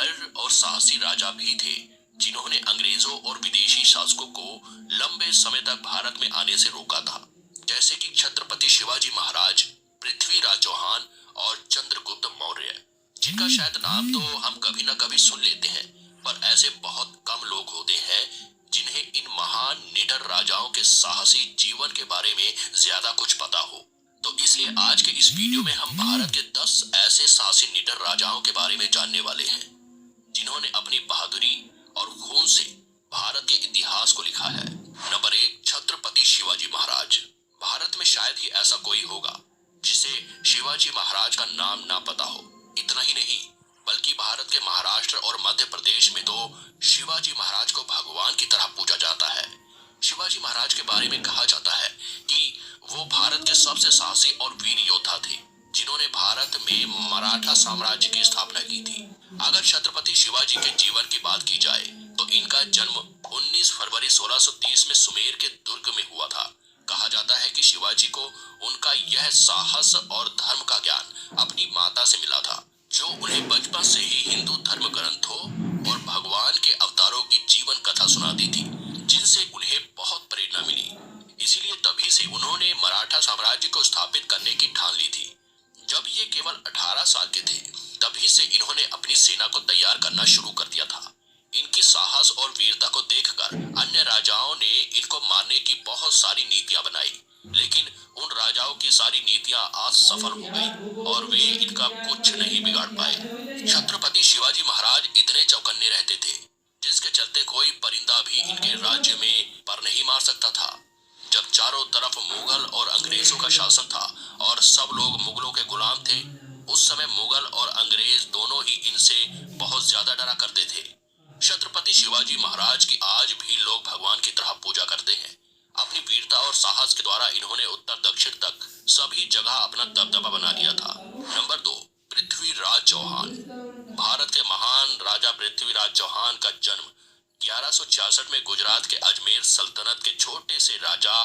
निडर और साहसी राजा भी थे जिन्होंने अंग्रेजों और विदेशी शासकों को लंबे समय तक भारत में आने से रोका था, जैसे कि छत्रपति शिवाजी महाराज, पृथ्वीराज चौहान और चंद्रगुप्त मौर्य, जिनका शायद नाम तो हम कभी न कभी सुन लेते हैं, पर ऐसे बहुत कम लोग होते हैं जिन्हें इन महान निडर राजाओं के साहसी जीवन के बारे में ज्यादा कुछ पता हो। तो इसलिए आज के इस वीडियो में हम भारत के 10 ऐसे साहसी निडर राजाओं के बारे में जानने वाले हैं जिन्होंने अपनी बहादुरी और खून से भारत के इतिहास को लिखा है। नंबर 1, छत्रपति शिवाजी महाराज। भारत में शायद ही ऐसा कोई होगा जिसे शिवाजी महाराज का नाम ना पता हो। इतना ही नहीं, बल्कि भारत के महाराष्ट्र और मध्य प्रदेश में तो शिवाजी महाराज को भगवान की तरह पूजा जाता है। शिवाजी महाराज के बारे में कहा जाता है कि वो भारत के सबसे साहसी और वीर योद्धा थे जिन्होंने भारत में मराठा साम्राज्य की स्थापना की थी। अगर छत्रपति शिवाजी के जीवन की बात की जाए तो इनका जन्म 19 फरवरी 1630 में सुमेर के दुर्ग में हुआ था। कहा जाता है कि शिवाजी को उनका यह साहस और धर्म का ज्ञान अपनी माता से मिला था, जो उन्हें बचपन से ही हिंदू धर्म ग्रंथों और भगवान के अवतारों की जीवन कथा सुनाती थी, जिनसे उन्हें बहुत प्रेरणा मिली। इसीलिए तभी से उन्होंने मराठा साम्राज्य को स्थापित करने की ठान ली थी। जब ये केवल 18 साल के थे, तभी से इन्होंने अपनी सेना को तैयार करना शुरू कर दिया था। इनकी साहस और वीरता को देखकर अन्य राजाओं ने इनको मारने की बहुत सारी नीतियां बनाई, लेकिन उन राजाओं की सारी नीतियां असफल हो गई और वे इनका कुछ नहीं बिगाड़ पाए। छत्रपति शिवाजी महाराज इतने चौकन्ने रहते थे, जिसके चलते कोई परिंदा भी इनके राज्य में पर नहीं मार सकता था। जब चारों तरफ मुगल और अंग्रेजों का शासन था और सब लोग मुगलों के गुलाम थे, उस समय मुगल और अंग्रेज दोनों ही इनसे बहुत ज्यादा डरा करते थे। छत्रपति शिवाजी महाराज की आज भी लोग भगवान की तरह पूजा करते हैं। अपनी वीरता और साहस के द्वारा इन्होंने उत्तर दक्षिण तक सभी जगह अपना दबदबा बना लिया था। नंबर 2, पृथ्वीराज चौहान। भारत के महान राजा पृथ्वीराज चौहान का जन्म 1166 में गुजरात के अजमेर सल्तनत के छोटे से राजा